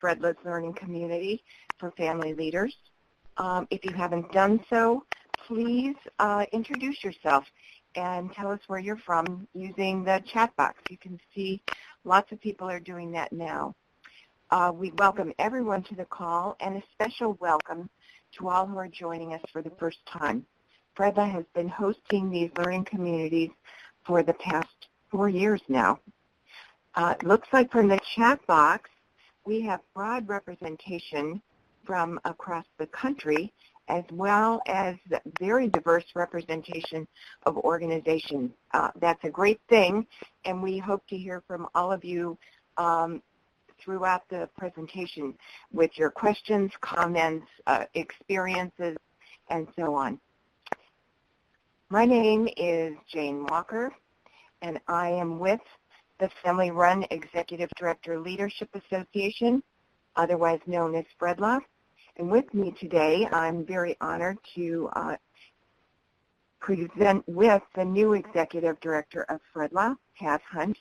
FREDLA's learning community for family leaders. If you haven't done so, please introduce yourself and tell us where you're from using the chat box. You can see lots of people are doing that now. We welcome everyone to the call, and a special welcome to all who are joining us for the first time. FREDLA has been hosting these learning communities for the past 4 years now. It looks like from the chat box, we have broad representation from across the country, as well as very diverse representation of organizations. That's a great thing, and we hope to hear from all of you throughout the presentation with your questions, comments, experiences, and so on. My name is Jane Walker, and I am with the Family Run Executive Director Leadership Association, otherwise known as FREDLA. And with me today, I'm very honored to present with the new Executive Director of FREDLA, Pat Hunt.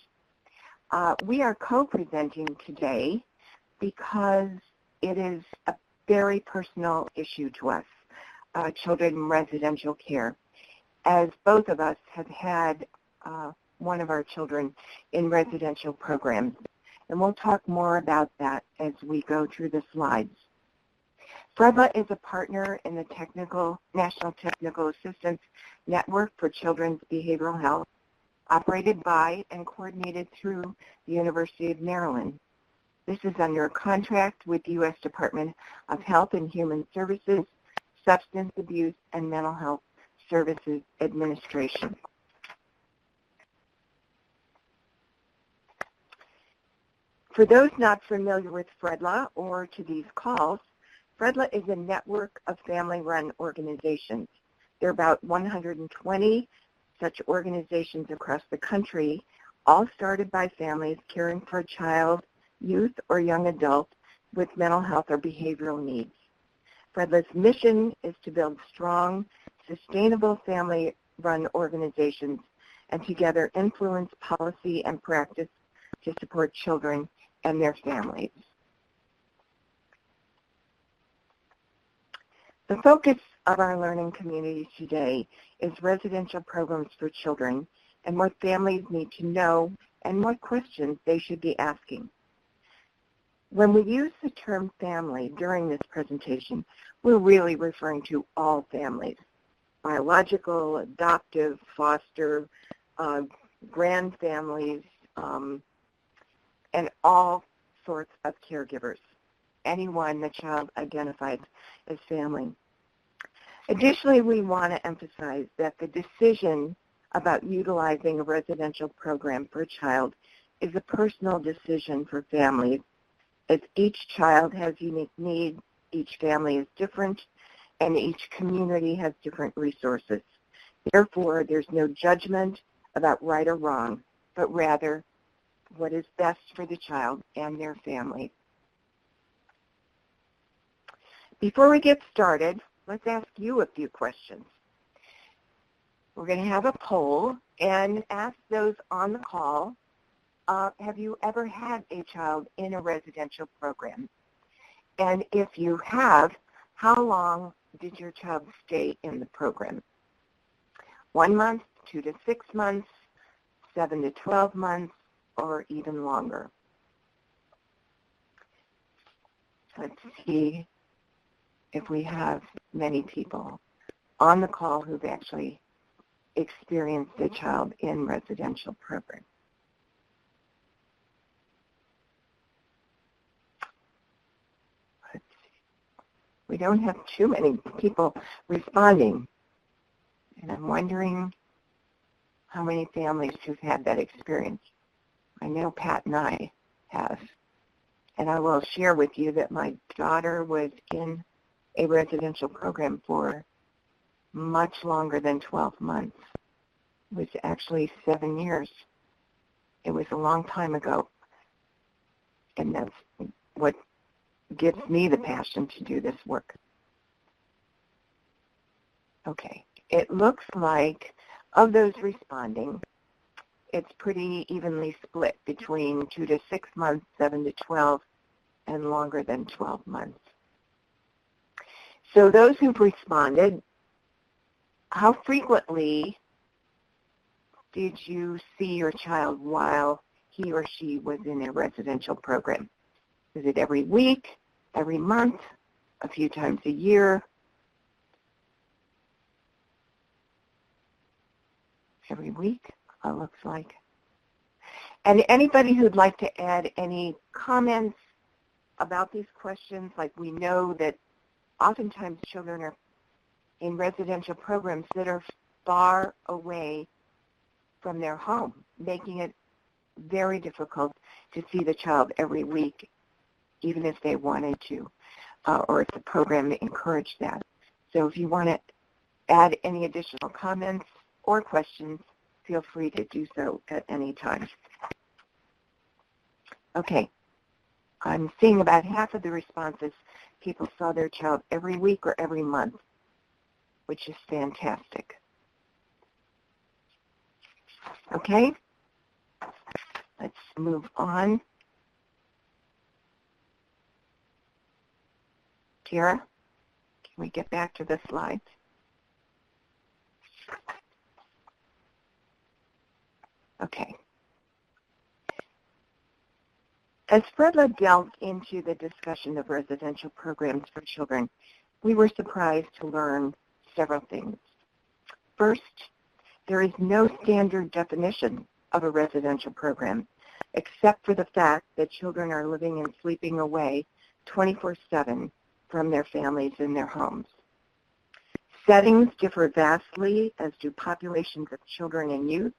We are co-presenting today because it is a very personal issue to us, children in residential care, as both of us have had one of our children in residential programs. And we'll talk more about that as we go through the slides. FREDLA is a partner in the National Technical Assistance Network for Children's Behavioral Health, operated by and coordinated through the University of Maryland. This is under a contract with the U.S. Department of Health and Human Services, Substance Abuse and Mental Health Services Administration. For those not familiar with FREDLA or to these calls, FREDLA is a network of family-run organizations. There are about 120 such organizations across the country, all started by families caring for a child, youth, or young adult with mental health or behavioral needs. FREDLA's mission is to build strong, sustainable family-run organizations and together influence policy and practice to support children and their families. The focus of our learning community today is residential programs for children and what families need to know and what questions they should be asking. When we use the term family during this presentation, we're really referring to all families: biological, adoptive, foster, grand families, and all sorts of caregivers, anyone the child identifies as family. Additionally, we want to emphasize that the decision about utilizing a residential program for a child is a personal decision for families, as each child has unique needs, each family is different, and each community has different resources. Therefore, there's no judgment about right or wrong, but rather what is best for the child and their family. Before we get started, let's ask you a few questions. We're going to have a poll and ask those on the call, have you ever had a child in a residential program? And if you have, how long did your child stay in the program? 1 month, 2 to 6 months, 7 to 12 months, or even longer? Let's see if we have many people on the call who've actually experienced a child in residential program. Let's see. We don't have too many people responding, and I'm wondering how many families who've had that experience. I know Pat and I have, and I will share with you that my daughter was in a residential program for much longer than 12 months. It was actually 7 years. It was a long time ago, and that's what gives me the passion to do this work. Okay, it looks like of those responding, it's pretty evenly split between 2 to 6 months, 7 to 12, and longer than 12 months. So those who've responded, how frequently did you see your child while he or she was in a residential program? Is it every week, every month, a few times a year? Every week, it looks like. And anybody who'd like to add any comments about these questions, like we know that oftentimes children are in residential programs that are far away from their home, making it very difficult to see the child every week, even if they wanted to, or if the program encouraged that. So if you want to add any additional comments or questions, feel free to do so at any time. Okay, I'm seeing about half of the responses, people saw their child every week or every month, which is fantastic. Okay, let's move on. Kira, can we get back to the slides? Okay. As FREDLA delved into the discussion of residential programs for children, we were surprised to learn several things. First, there is no standard definition of a residential program, except for the fact that children are living and sleeping away 24/7 from their families in their homes. Settings differ vastly, as do populations of children and youth,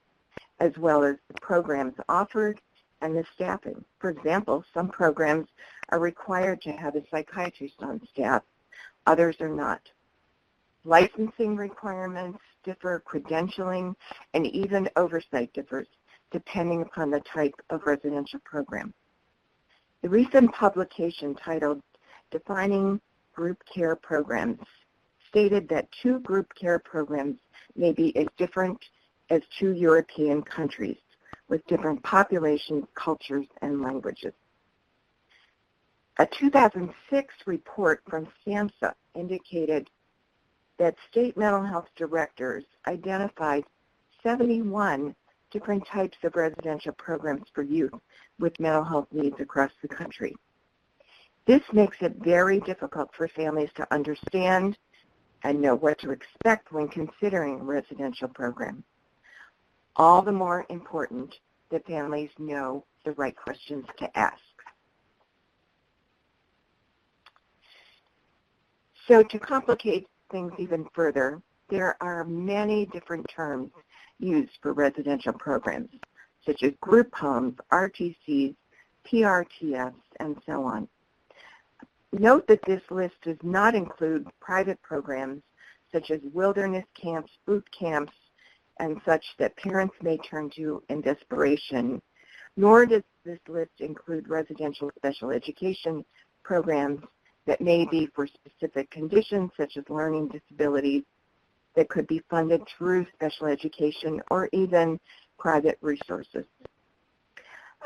as well as the programs offered and the staffing. For example, some programs are required to have a psychiatrist on staff, others are not. Licensing requirements differ, credentialing, and even oversight differs depending upon the type of residential program. The recent publication titled Defining Group Care Programs stated that 2 group care programs may be as different as 2 European countries with different populations, cultures, and languages. A 2006 report from SAMHSA indicated that state mental health directors identified 71 different types of residential programs for youth with mental health needs across the country. This makes it very difficult for families to understand and know what to expect when considering a residential program. All the more important that families know the right questions to ask. So to complicate things even further, there are many different terms used for residential programs, such as group homes, RTCs, PRTS, and so on. Note that this list does not include private programs such as wilderness camps, boot camps, and such that parents may turn to in desperation, nor does this list include residential special education programs that may be for specific conditions such as learning disabilities that could be funded through special education or even private resources.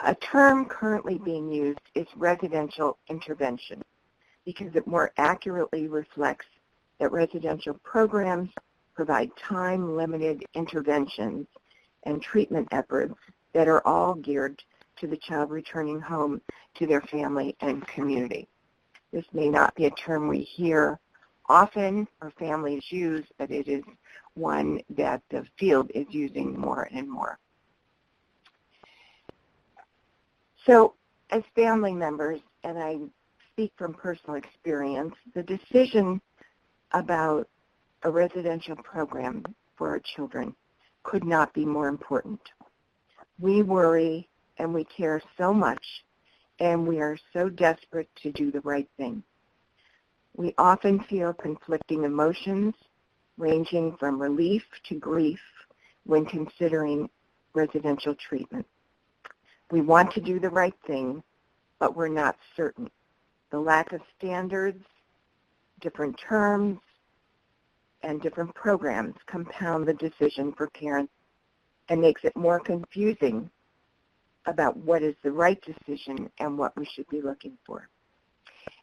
A term currently being used is residential intervention because it more accurately reflects that residential programs provide time-limited interventions and treatment efforts that are all geared to the child returning home to their family and community. This may not be a term we hear often or families use, but it is one that the field is using more and more. So as family members, and I speak from personal experience, the decision about a residential program for our children could not be more important. We worry and we care so much, and we are so desperate to do the right thing. We often feel conflicting emotions, ranging from relief to grief when considering residential treatment. We want to do the right thing, but we're not certain. The lack of standards, different terms, and different programs compound the decision for parents and makes it more confusing about what is the right decision and what we should be looking for.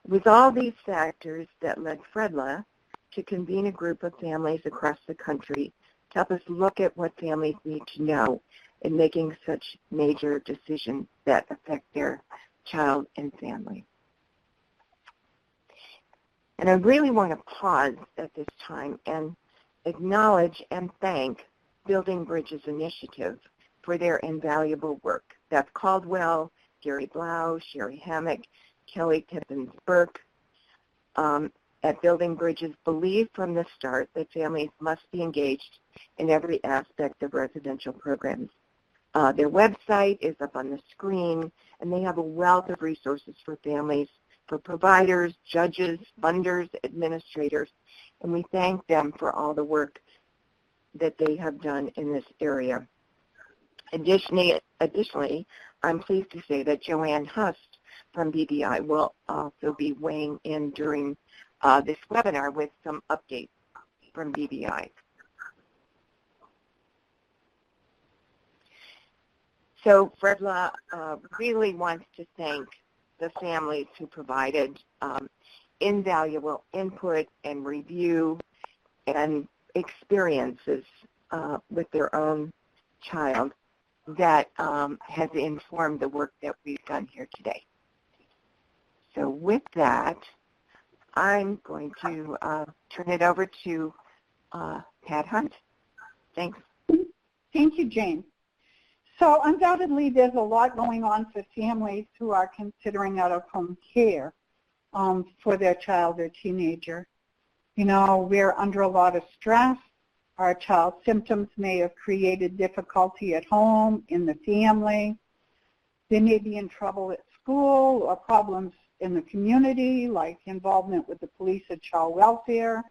It was all these factors that led FREDLA to convene a group of families across the country to help us look at what families need to know in making such major decisions that affect their child and family. And I really want to pause at this time and acknowledge and thank Building Bridges Initiative for their invaluable work. Beth Caldwell, Gary Blau, Sherry Hammock, Kelly Tippins-Burke at Building Bridges believe from the start that families must be engaged in every aspect of residential programs. Their website is up on the screen, and they have a wealth of resources for families, for providers, judges, funders, administrators, and we thank them for all the work that they have done in this area. Additionally, I'm pleased to say that Joanne Hust from BBI will also be weighing in during this webinar with some updates from BBI. So FREDLA really wants to thank the families who provided invaluable input and review and experiences with their own child that has informed the work that we've done here today. So with that, I'm going to turn it over to Pat Hunt. Thanks. Thank you, Jane. So undoubtedly, there's a lot going on for families who are considering out-of-home care for their child or teenager. You know, we're under a lot of stress. Our child's symptoms may have created difficulty at home, in the family. They may be in trouble at school or problems in the community, like involvement with the police or child welfare.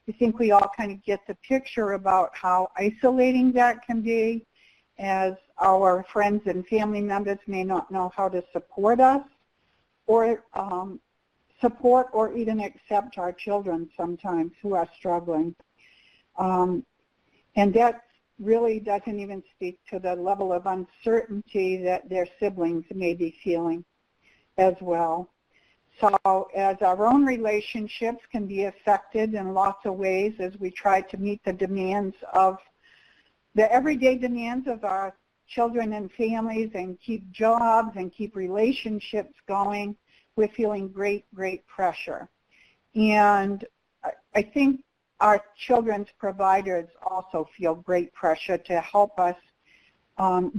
I think we all kind of get the picture about how isolating that can be, as our friends and family members may not know how to support us or support or even accept our children sometimes who are struggling. And that really doesn't even speak to the level of uncertainty that their siblings may be feeling as well. So as our own relationships can be affected in lots of ways as we try to meet the demands of the everyday demands of our children and families and keep jobs and keep relationships going, we're feeling great, great pressure. And I think our children's providers also feel great pressure to help us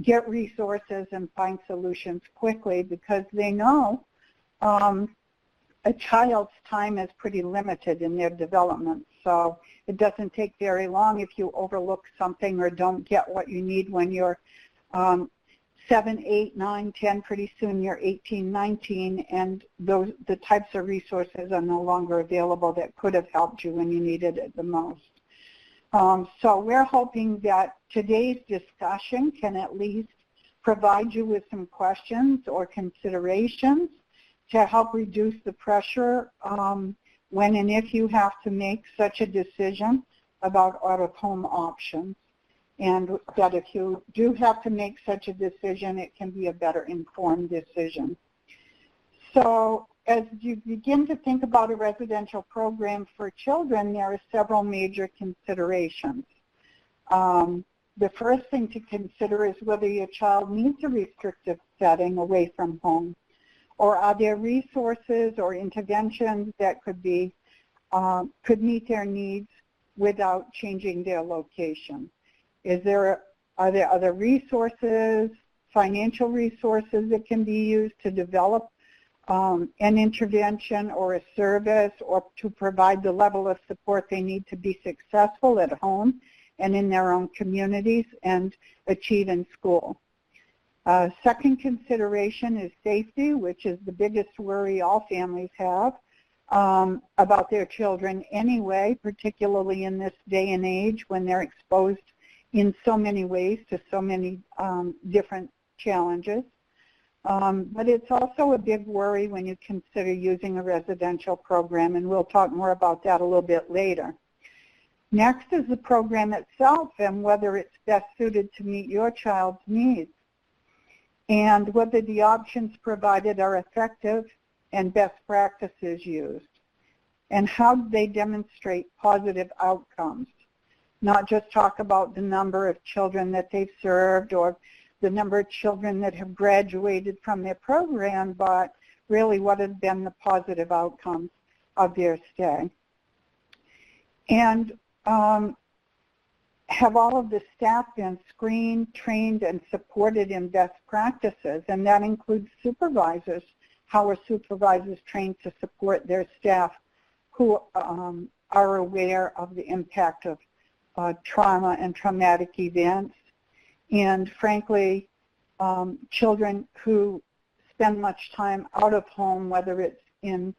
get resources and find solutions quickly, because they know a child's time is pretty limited in their development. So it doesn't take very long if you overlook something or don't get what you need when you're 7, 8, 9, 10, pretty soon you're 18, 19, and the types of resources are no longer available that could have helped you when you needed it the most. So we're hoping that today's discussion can at least provide you with some questions or considerations to help reduce the pressure when and if you have to make such a decision about out-of-home options. And that if you do have to make such a decision, it can be a better informed decision. So as you begin to think about a residential program for children, there are several major considerations. The first thing to consider is whether your child needs a restrictive setting away from home, or are there resources or interventions that could meet their needs without changing their location. Are there other resources, financial resources that can be used to develop an intervention or a service, or to provide the level of support they need to be successful at home and in their own communities and achieve in school? Second consideration is safety, which is the biggest worry all families have about their children anyway, particularly in this day and age when they're exposed in so many ways to so many different challenges. But it's also a big worry when you consider using a residential program, and we'll talk more about that a little bit later. Next is the program itself and whether it's best suited to meet your child's needs, and whether the options provided are effective and best practices used? And how do they demonstrate positive outcomes? Not just talk about the number of children that they've served or the number of children that have graduated from their program, but really what have been the positive outcomes of their stay. And have all of the staff been screened, trained, and supported in best practices? And that includes supervisors. How are supervisors trained to support their staff who are aware of the impact of trauma and traumatic events? And frankly, children who spend much time out of home, whether it's in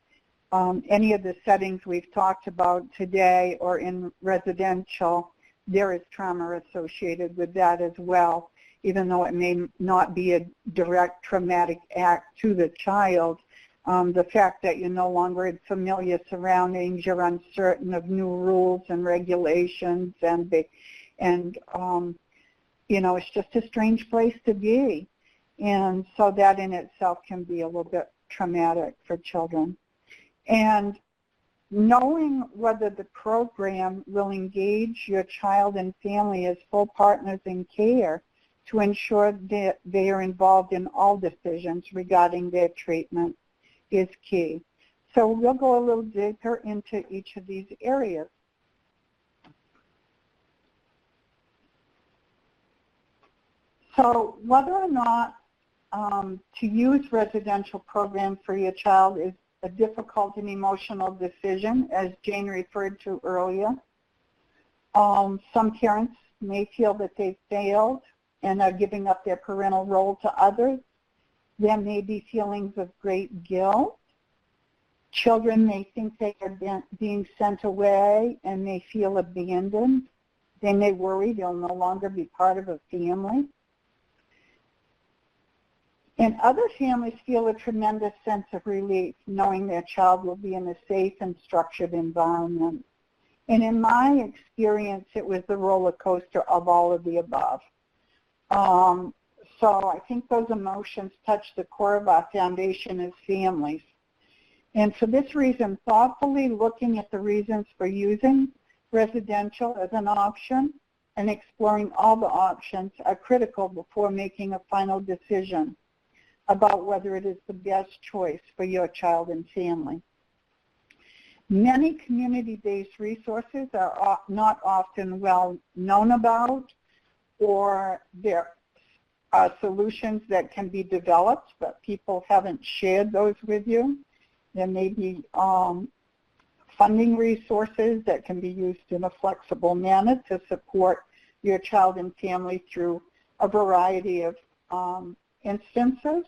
any of the settings we've talked about today or in residential, there is trauma associated with that as well, even though it may not be a direct traumatic act to the child. The fact that you're no longer in familiar surroundings, you're uncertain of new rules and regulations, and you know, it's just a strange place to be. And so that in itself can be a little bit traumatic for children. And knowing whether the program will engage your child and family as full partners in care to ensure that they are involved in all decisions regarding their treatment is key. So we'll go a little deeper into each of these areas. So whether or not to use residential programs for your child is a difficult and emotional decision, as Jane referred to earlier. Some parents may feel that they've failed and are giving up their parental role to others. There may be feelings of great guilt. Children may think they are being sent away and may feel abandoned. They may worry they'll no longer be part of a family. And other families feel a tremendous sense of relief knowing their child will be in a safe and structured environment. And in my experience, it was the roller coaster of all of the above. So I think those emotions touch the core of our foundation as families. And for this reason, thoughtfully looking at the reasons for using residential as an option and exploring all the options are critical before making a final decision about whether it is the best choice for your child and family. Many community-based resources are not often well known about, or there are solutions that can be developed, but people haven't shared those with you. There may be funding resources that can be used in a flexible manner to support your child and family through a variety of instances.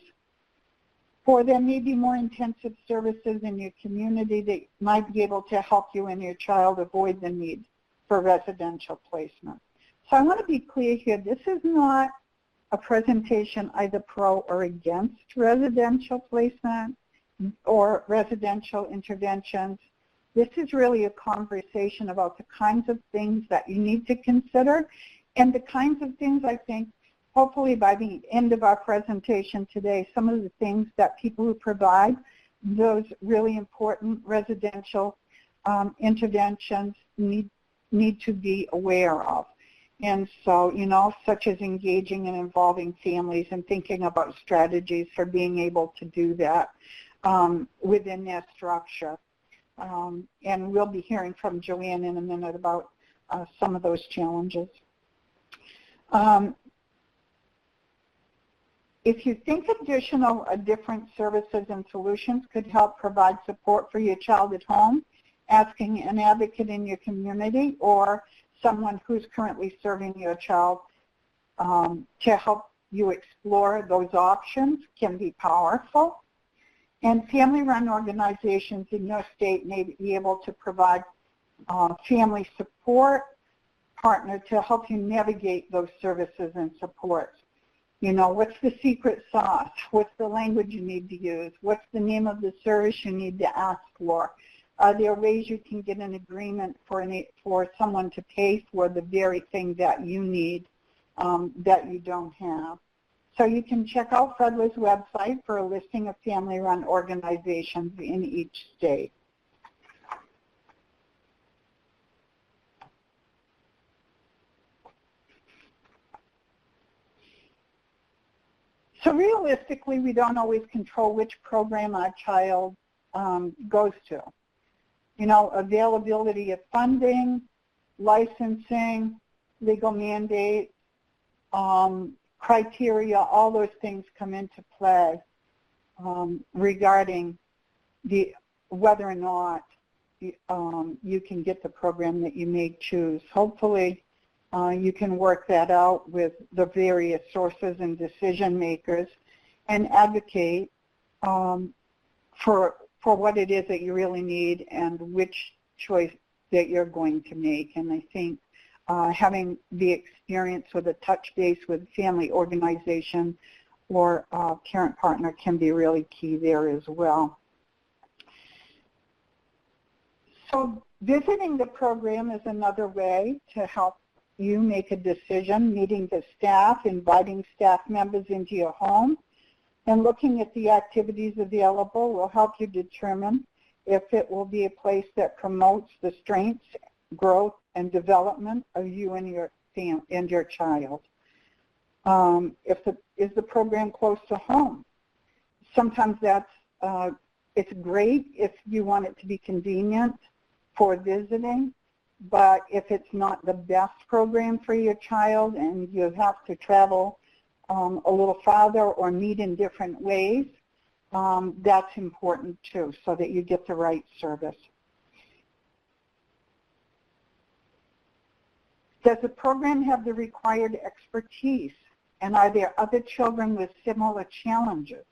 Or there may be more intensive services in your community that might be able to help you and your child avoid the need for residential placement. So I want to be clear here, this is not a presentation either pro or against residential placement or residential interventions. This is really a conversation about the kinds of things that you need to consider and the kinds of things I think hopefully by the end of our presentation today, some of the things that people who provide those really important residential interventions need to be aware of. And so, you know, such as engaging and involving families and thinking about strategies for being able to do that within their structure. And we'll be hearing from Joanne in a minute about some of those challenges. If you think additional different services and solutions could help provide support for your child at home, asking an advocate in your community or someone who's currently serving your child to help you explore those options can be powerful. And family-run organizations in your state may be able to provide family support partner to help you navigate those services and supports. You know, what's the secret sauce? What's the language you need to use? What's the name of the service you need to ask for? Are there ways you can get an agreement for someone to pay for the very thing that you need that you don't have? So you can check out FREDLA's website for a listing of family-run organizations in each state. So realistically, we don't always control which program our child goes to. You know, availability of funding, licensing, legal mandates, criteria, all those things come into play regarding whether or not you can get the program that you may choose. Hopefully, you can work that out with the various sources and decision makers and advocate for what it is that you really need and which choice that you're going to make. And I think having the experience with a touch base with family organization or parent partner can be really key there as well. So visiting the program is another way to help you make a decision, meeting the staff, inviting staff members into your home, and looking at the activities available will help you determine if it will be a place that promotes the strengths, growth, and development of you and your child. Is the program close to home? Sometimes it's great if you want it to be convenient for visiting, but if it's not the best program for your child and you have to travel a little farther or meet in different ways, that's important too, so that you get the right service. Does the program have the required expertise, and are there other children with similar challenges?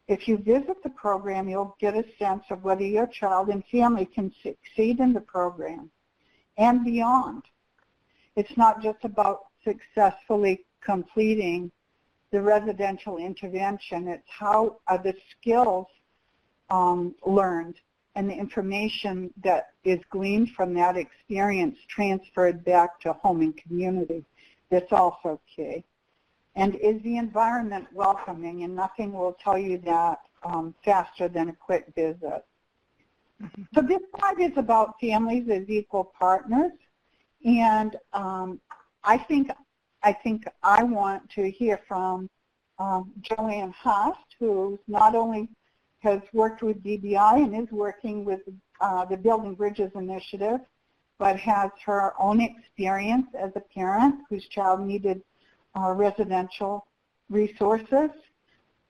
If you visit the program, you'll get a sense of whether your child and family can succeed in the program and beyond. It's not just about successfully completing the residential intervention. It's how are the skills learned and the information that is gleaned from that experience transferred back to home and community. That's also key. And is the environment welcoming? And nothing will tell you that faster than a quick visit. Mm-hmm. So this slide is about families as equal partners. And I think I want to hear from Joanne Haast, who not only has worked with DBI and is working with the Building Bridges Initiative, but has her own experience as a parent whose child needed residential resources,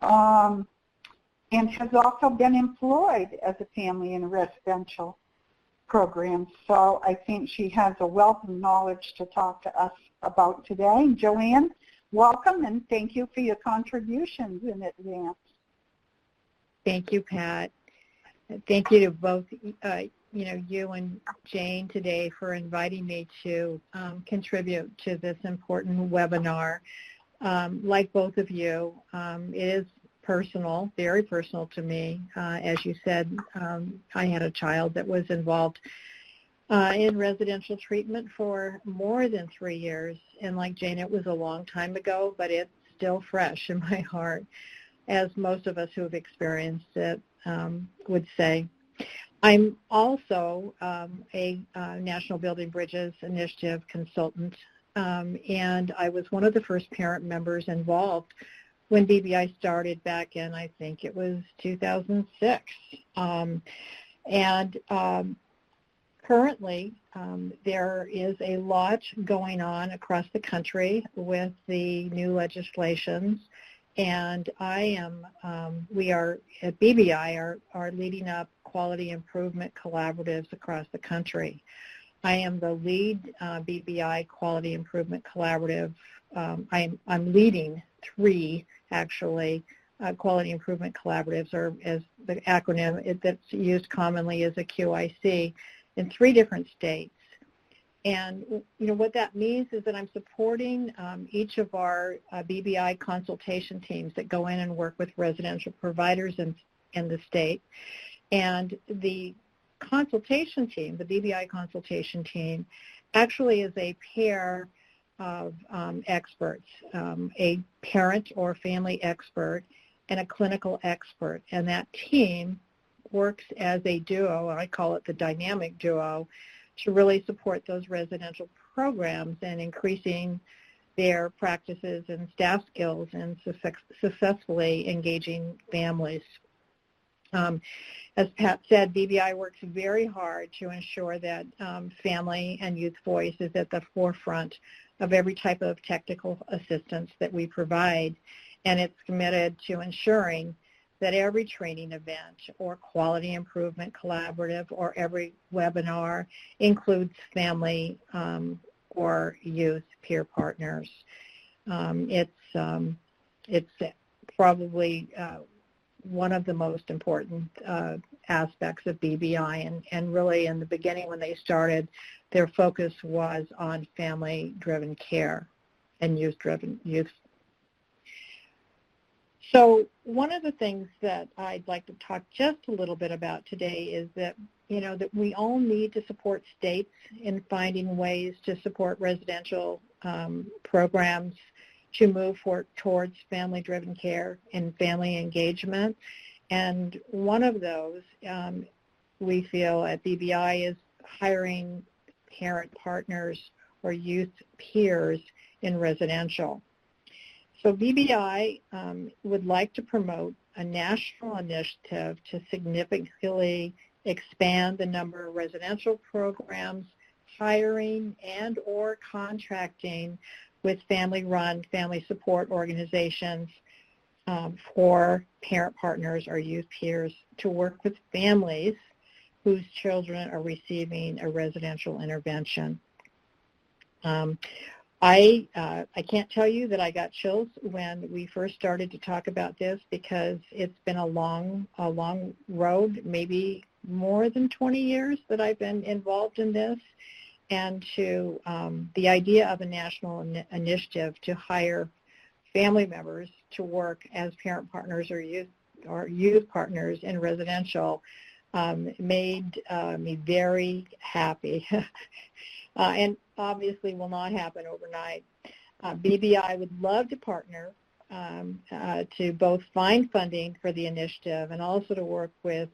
and has also been employed as a family in a residential program. So I think she has a wealth of knowledge to talk to us about today. Joanne, welcome, and thank you for your contributions in advance. Thank you, Pat. Thank you to both you and Jane today for inviting me to contribute to this important webinar. Like both of you, it is personal, very personal to me. As you said, I had a child that was involved in residential treatment for more than 3 years. And like Jane, it was a long time ago, but it's still fresh in my heart, as most of us who have experienced it would say. I'm also a National Building Bridges Initiative consultant, and I was one of the first parent members involved when BBI started back in, I think it was 2006. Currently, there is a lot going on across the country with the new legislations, and we are at BBI are leading up quality improvement collaboratives across the country. I am the lead BBI quality improvement collaborative. I'm leading 3 actually quality improvement collaboratives, or as the acronym that's used commonly is a QIC, in 3 different states. And what that means is that I'm supporting each of our BBI consultation teams that go in and work with residential providers in the state. And the consultation team, the BBI consultation team, actually is a pair of experts, a parent or family expert and a clinical expert, and that team works as a duo, I call it the dynamic duo, to really support those residential programs and increasing their practices and staff skills and successfully engaging families. As Pat said, BBI works very hard to ensure that family and youth voice is at the forefront of every type of technical assistance that we provide, and it's committed to ensuring that every training event or quality improvement collaborative or every webinar includes family or youth peer partners. It's probably one of the most important aspects of BBI, and really in the beginning when they started, their focus was on family-driven care and youth-driven youth. So one of the things that I'd like to talk just a little bit about today is that, that we all need to support states in finding ways to support residential programs to move towards family-driven care and family engagement. And one of those, we feel at BBI, is hiring parent partners or youth peers in residential. So BBI would like to promote a national initiative to significantly expand the number of residential programs, hiring and or contracting with family-run, family support organizations for parent partners or youth peers to work with families whose children are receiving a residential intervention. I can't tell you that I got chills when we first started to talk about this, because it's been a long road, maybe more than 20 years that I've been involved in this, and to the idea of a national initiative to hire family members to work as parent partners or youth partners in residential made me very happy. And obviously will not happen overnight. BBI would love to partner to both find funding for the initiative and also to work with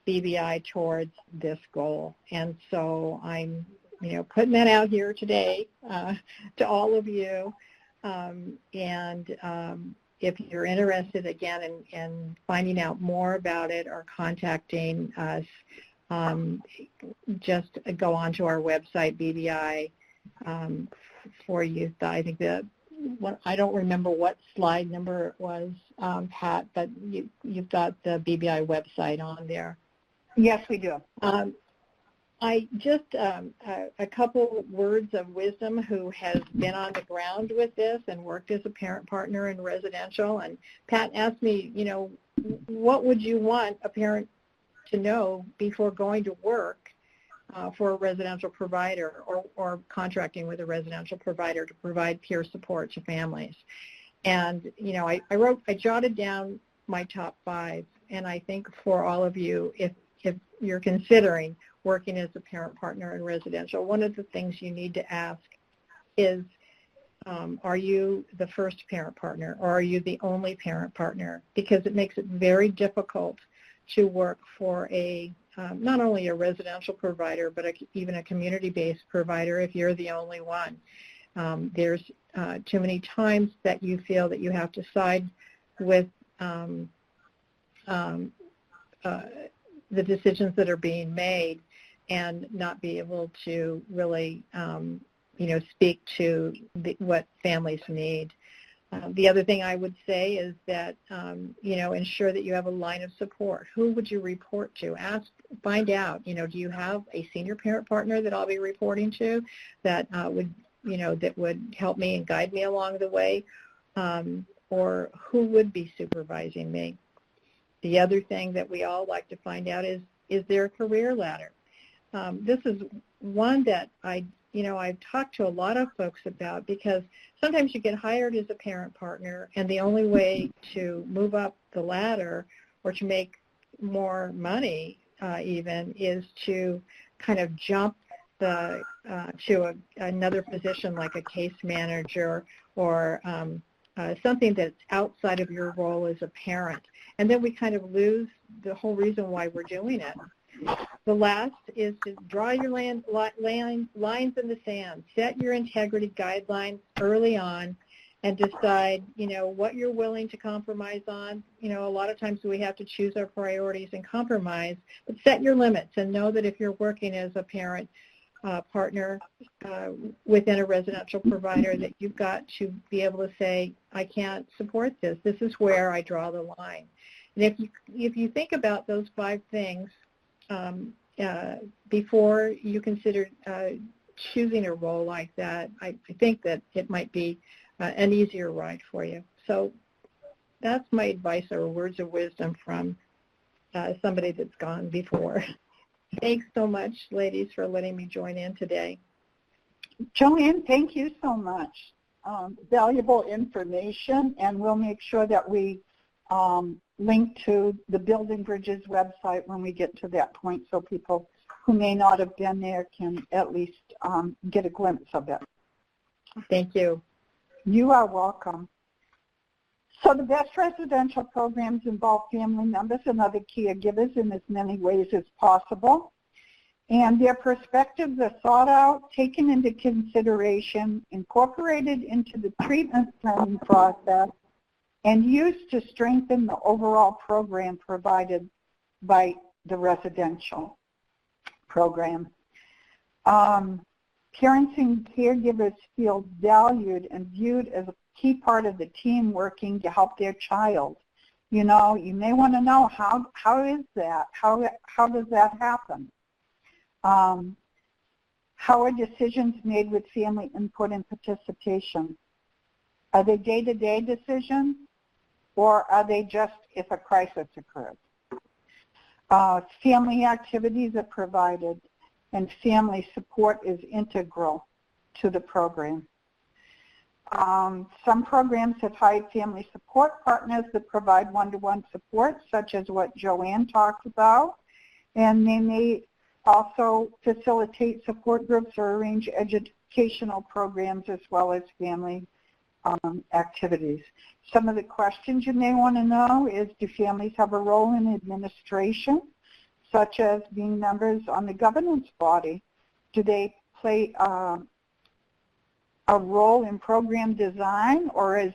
BBI towards this goal. And so I'm putting that out here today to all of you. If you're interested, again, in finding out more about it or contacting us, just go on to our website, BBI for Youth. I think I don't remember what slide number it was, Pat, but you've got the BBI website on there. Yes, we do. I just, a couple words of wisdom who has been on the ground with this and worked as a parent partner in residential. And Pat asked me, what would you want a parent to know before going to work for a residential provider or contracting with a residential provider to provide peer support to families? And, I jotted down my top 5, and I think for all of you, if you're considering working as a parent partner in residential, one of the things you need to ask is, are you the first parent partner, or are you the only parent partner? Because it makes it very difficult to work for not only a residential provider, but even a community-based provider if you're the only one. There's too many times that you feel that you have to side with the decisions that are being made and not be able to really, speak to what families need. The other thing I would say is that, ensure that you have a line of support. Who would you report to? Find out, do you have a senior parent partner that I'll be reporting to that would help me and guide me along the way? Or who would be supervising me? The other thing that we all like to find out is there a career ladder? This is one that I've talked to a lot of folks about, because sometimes you get hired as a parent partner and the only way to move up the ladder or to make more money even is to kind of jump to another position like a case manager or something that's outside of your role as a parent. And then we kind of lose the whole reason why we're doing it. The last is to draw your lines in the sand. Set your integrity guidelines early on and decide, what you're willing to compromise on. A lot of times we have to choose our priorities and compromise, but set your limits and know that if you're working as a parent partner within a residential provider, that you've got to be able to say, I can't support this. This is where I draw the line. And if you think about those 5 things before you consider choosing a role like that, I think that it might be an easier ride for you. So that's my advice or words of wisdom from somebody that's gone before. Thanks so much, ladies, for letting me join in today. Joanne, thank you so much. Valuable information, and we'll make sure that we link to the Building Bridges website when we get to that point so people who may not have been there can at least get a glimpse of it. Thank you. You are welcome. So the best residential programs involve family members and other caregivers in as many ways as possible. And their perspectives are thought out, taken into consideration, incorporated into the treatment planning process, and used to strengthen the overall program provided by the residential program. Parents and caregivers feel valued and viewed as a key part of the team working to help their child. You may want to know how is that? How does that happen? How are decisions made with family input and participation? Are they day-to-day decisions, or are they just if a crisis occurs? Family activities are provided, and family support is integral to the program. Some programs have hired family support partners that provide one-to-one support, such as what Joanne talked about, and they may also facilitate support groups or arrange educational programs as well as family activities. Some of the questions you may want to know is, do families have a role in administration, such as being members on the governance body? Do they play a role in program design, or is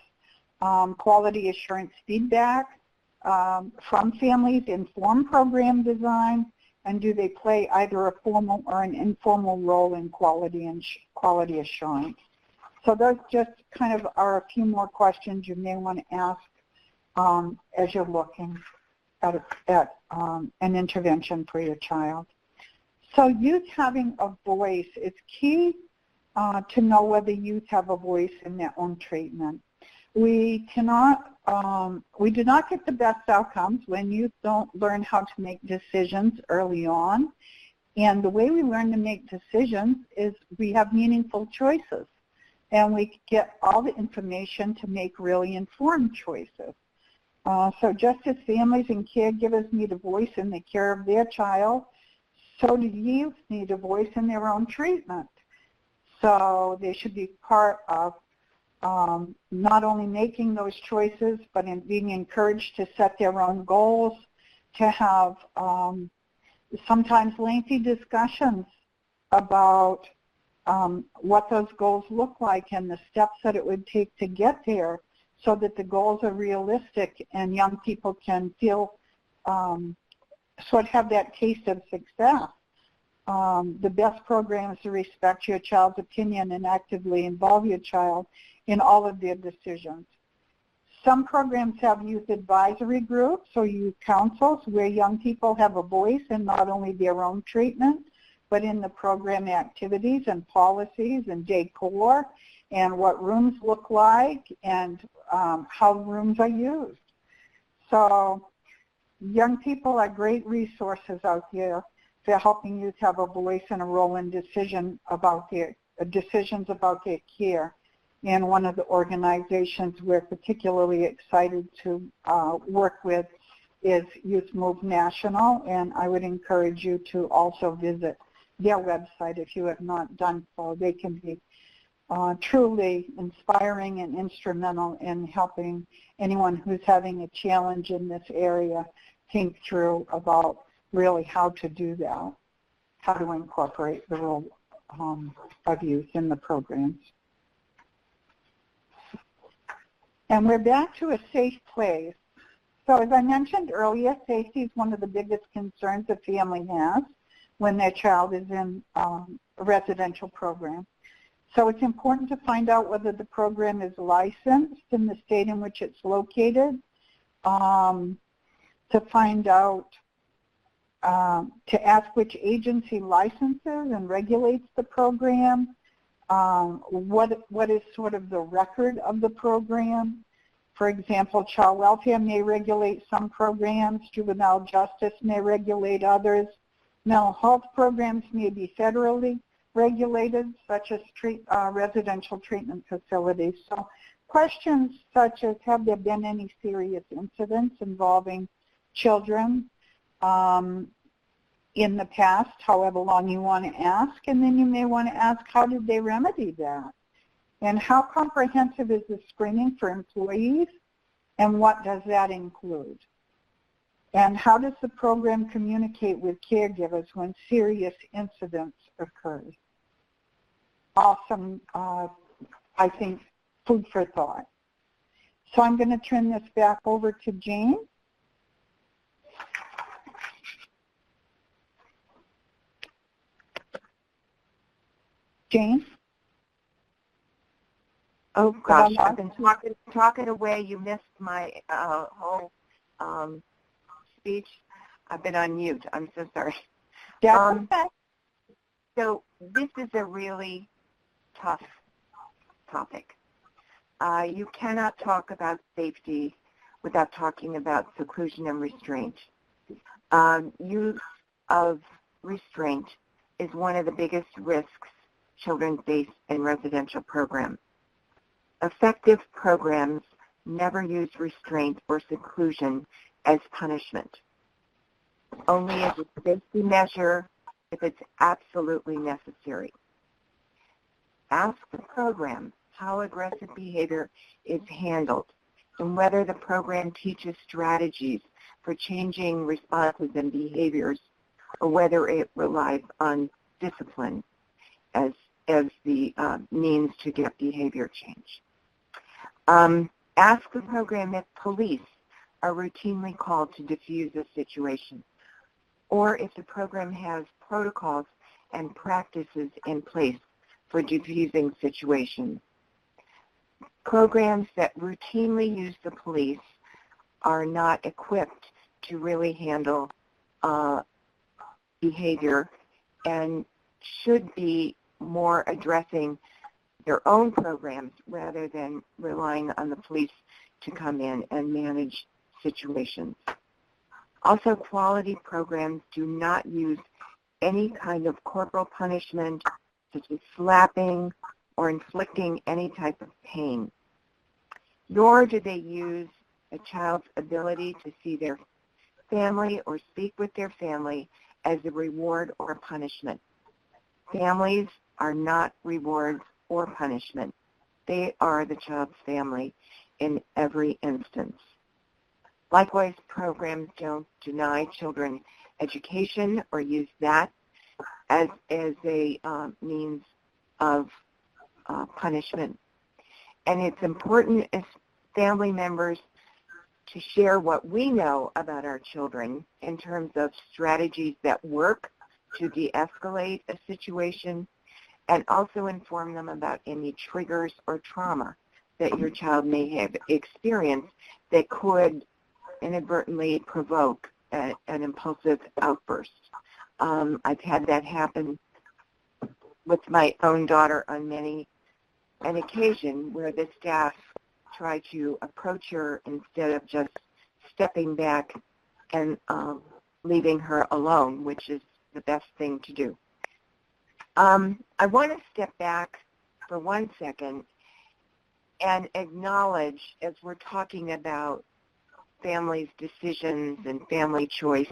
quality assurance feedback from families inform program design? And do they play either a formal or an informal role in quality assurance? So those just kind of are a few more questions you may want to ask as you're looking at an intervention for your child. So youth having a voice, it's key to know whether youth have a voice in their own treatment. We do not get the best outcomes when youth don't learn how to make decisions early on. And the way we learn to make decisions is we have meaningful choices, and we get all the information to make really informed choices. So just as families and caregivers need a voice in the care of their child, so do youth need a voice in their own treatment. So they should be part of not only making those choices, but in being encouraged to set their own goals, to have sometimes lengthy discussions about what those goals look like and the steps that it would take to get there, so that the goals are realistic and young people can feel, sort of have that taste of success. The best program is to respect your child's opinion and actively involve your child in all of their decisions. Some programs have youth advisory groups or youth councils where young people have a voice in not only their own treatment, but in the program activities and policies and decor and what rooms look like and how rooms are used. So young people are great resources out there for helping youth have a voice and a role in decisions about their care. And one of the organizations we're particularly excited to work with is Youth Move National, and I would encourage you to also visit their website if you have not done so. They can be truly inspiring and instrumental in helping anyone who's having a challenge in this area think through about really how to do that, how to incorporate the role of youth in the programs. And we're back to a safe place. So as I mentioned earlier, safety is one of the biggest concerns a family has when their child is in a residential program. So it's important to find out whether the program is licensed in the state in which it's located, to find out, to ask which agency licenses and regulates the program, what is sort of the record of the program. For example, child welfare may regulate some programs, juvenile justice may regulate others, mental health programs may be federally regulated, such as residential treatment facilities. So questions such as, have there been any serious incidents involving children in the past, however long you want to ask, and then you may want to ask, how did they remedy that? And how comprehensive is the screening for employees, and what does that include? And how does the program communicate with caregivers when serious incidents occur? Awesome, I think, food for thought. So I'm going to turn this back over to Jane. Jane? Oh gosh, I've been talking away. You missed my whole speech. I've been on mute. I'm so sorry. That's okay. So this is a really tough topic. You cannot talk about safety without talking about seclusion and restraint. Use of restraint is one of the biggest risks children face in residential programs. Effective programs never use restraint or seclusion as punishment, only as a safety measure if it's absolutely necessary. Ask the program how aggressive behavior is handled and whether the program teaches strategies for changing responses and behaviors, or whether it relies on discipline as the means to get behavior change. Ask the program if police are routinely called to defuse a situation, or if the program has protocols and practices in place for diffusing situations. Programs that routinely use the police are not equipped to really handle behavior and should be more addressing their own programs rather than relying on the police to come in and manage situations. Also, quality programs do not use any kind of corporal punishment, such as slapping or inflicting any type of pain, nor do they use a child's ability to see their family or speak with their family as a reward or a punishment. Families are not rewards or punishment. They are the child's family in every instance. Likewise, programs don't deny children education or use that as a means of punishment. And it's important as family members to share what we know about our children in terms of strategies that work to de-escalate a situation, and also inform them about any triggers or trauma that your child may have experienced that could inadvertently provoke an impulsive outburst. I've had that happen with my own daughter on an occasion where the staff tried to approach her instead of just stepping back and leaving her alone, which is the best thing to do. I want to step back for 1 second and acknowledge, as we're talking about families' decisions and family choice,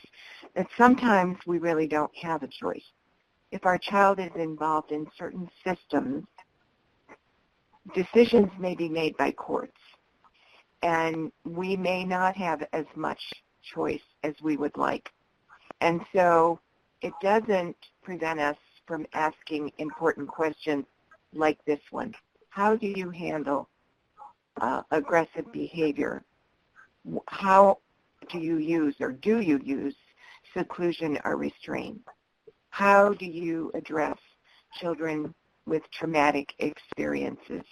that sometimes we really don't have a choice. if our child is involved in certain systems, decisions may be made by courts, and we may not have as much choice as we would like. And so it doesn't prevent us from asking important questions like this one. How do you handle aggressive behavior? How do you use seclusion or restraint? How do you address children with traumatic experiences?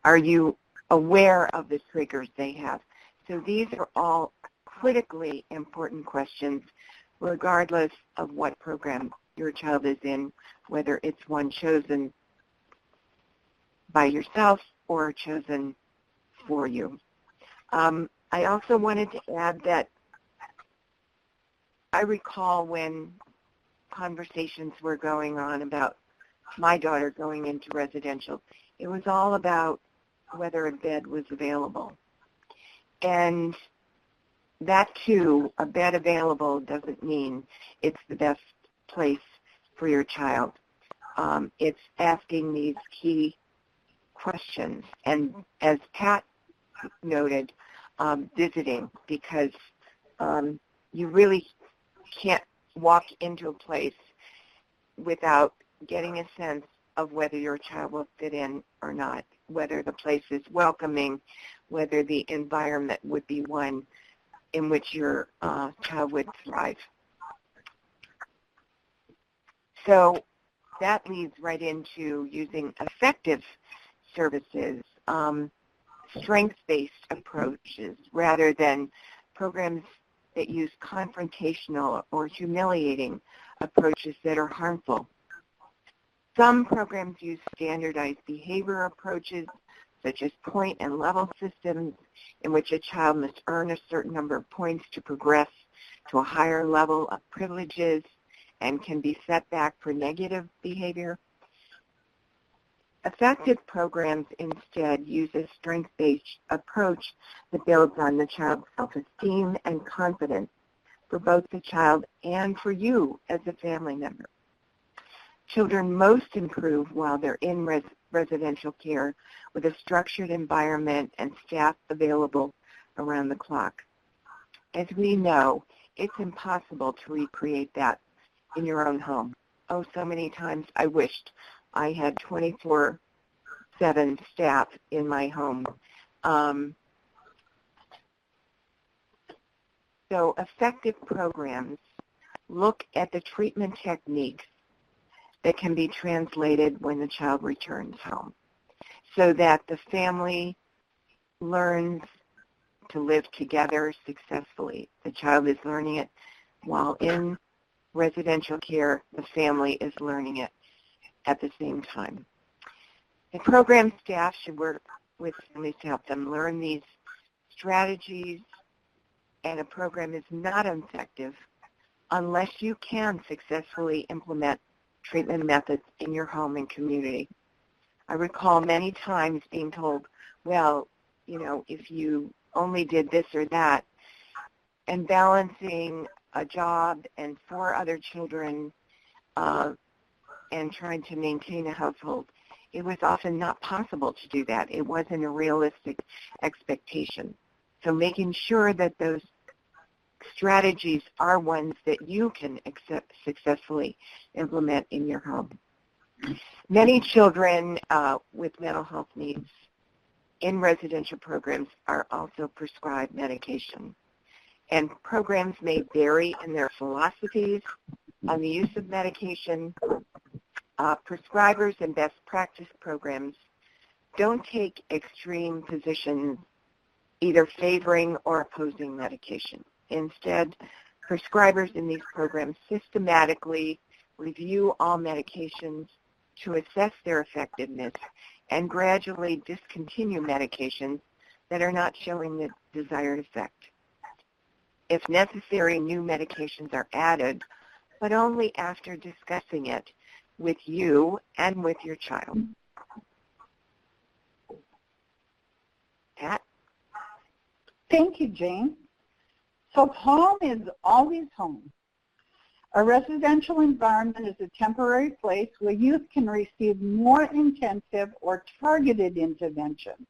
Are you aware of the triggers they have? So these are all critically important questions regardless of what program your child is in, whether it's one chosen by yourself or chosen for you. I also wanted to add that I recall when conversations were going on about my daughter going into residential, it was all about whether a bed was available. And that too, a bed available doesn't mean it's the best place for your child. It's asking these key questions. And as Pat noted, visiting, because you really can't walk into a place without getting a sense of whether your child will fit in or not, whether the place is welcoming, whether the environment would be one in which your child would thrive. So that leads right into using effective services, strengths-based approaches, rather than programs that use confrontational or humiliating approaches that are harmful. Some programs use standardized behavior approaches, such as point and level systems, in which a child must earn a certain number of points to progress to a higher level of privileges and can be set back for negative behavior. Effective programs instead use a strength-based approach that builds on the child's self-esteem and confidence for both the child and for you as a family member. Children most improve while they're in residential care with a structured environment and staff available around the clock. As we know, it's impossible to recreate that in your own home. Oh, so many times I wished I had 24/7 staff in my home. So effective programs look at the treatment techniques that can be translated when the child returns home, so that the family learns to live together successfully. The child is learning it while in residential care. The family is learning it at the same time. The program staff should work with families to help them learn these strategies, and a program is not effective unless you can successfully implement treatment methods in your home and community. I recall many times being told, well, you know, if you only did this or that, and balancing a job and 4 other children and trying to maintain a household, it was often not possible to do that. It wasn't a realistic expectation. So making sure that those strategies are ones that you can successfully implement in your home. Many children with mental health needs in residential programs are also prescribed medication. And programs may vary in their philosophies on the use of medication. Prescribers and best practice programs don't take extreme positions either favoring or opposing medication. Instead, prescribers in these programs systematically review all medications to assess their effectiveness and gradually discontinue medications that are not showing the desired effect. If necessary, new medications are added, but only after discussing it with you and with your child. Pat? Thank you, Jane. So home is always home. A residential environment is a temporary place where youth can receive more intensive or targeted interventions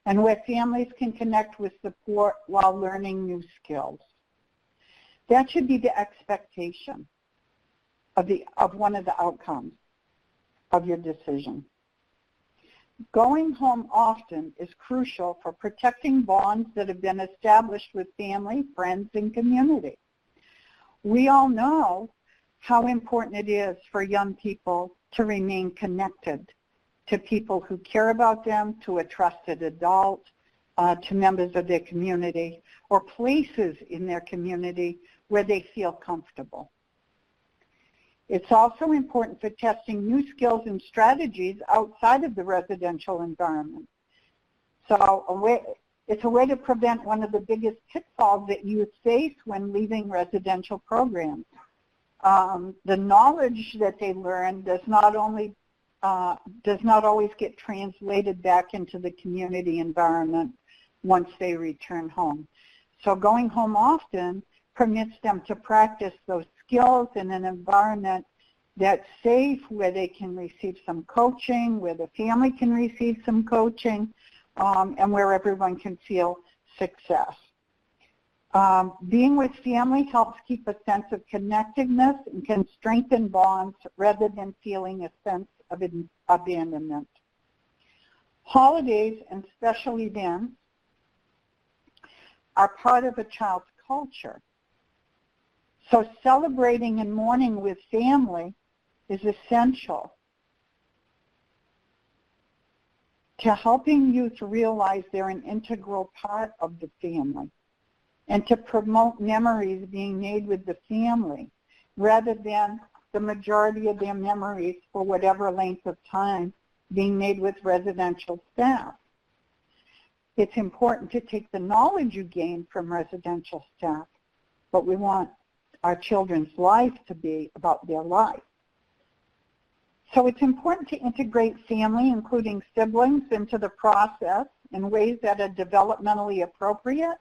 and where families can connect with support while learning new skills. That should be the expectation of one of the outcomes of your decision. Going home often is crucial for protecting bonds that have been established with family, friends, and community. We all know how important it is for young people to remain connected to people who care about them, to a trusted adult, to members of their community, or places in their community where they feel comfortable. It's also important for testing new skills and strategies outside of the residential environment. So it's a way to prevent one of the biggest pitfalls that youth face when leaving residential programs. The knowledge that they learn does not always get translated back into the community environment once they return home. So going home often permits them to practice those skills in an environment that's safe, where they can receive some coaching, where the family can receive some coaching, and where everyone can feel success. Being with family helps keep a sense of connectedness and can strengthen bonds rather than feeling a sense of abandonment. Holidays and special events are part of a child's culture. So celebrating and mourning with family is essential to helping youth realize they're an integral part of the family and to promote memories being made with the family rather than the majority of their memories for whatever length of time being made with residential staff. It's important to take the knowledge you gain from residential staff, but we want our children's life to be about their life. So it's important to integrate family, including siblings, into the process in ways that are developmentally appropriate,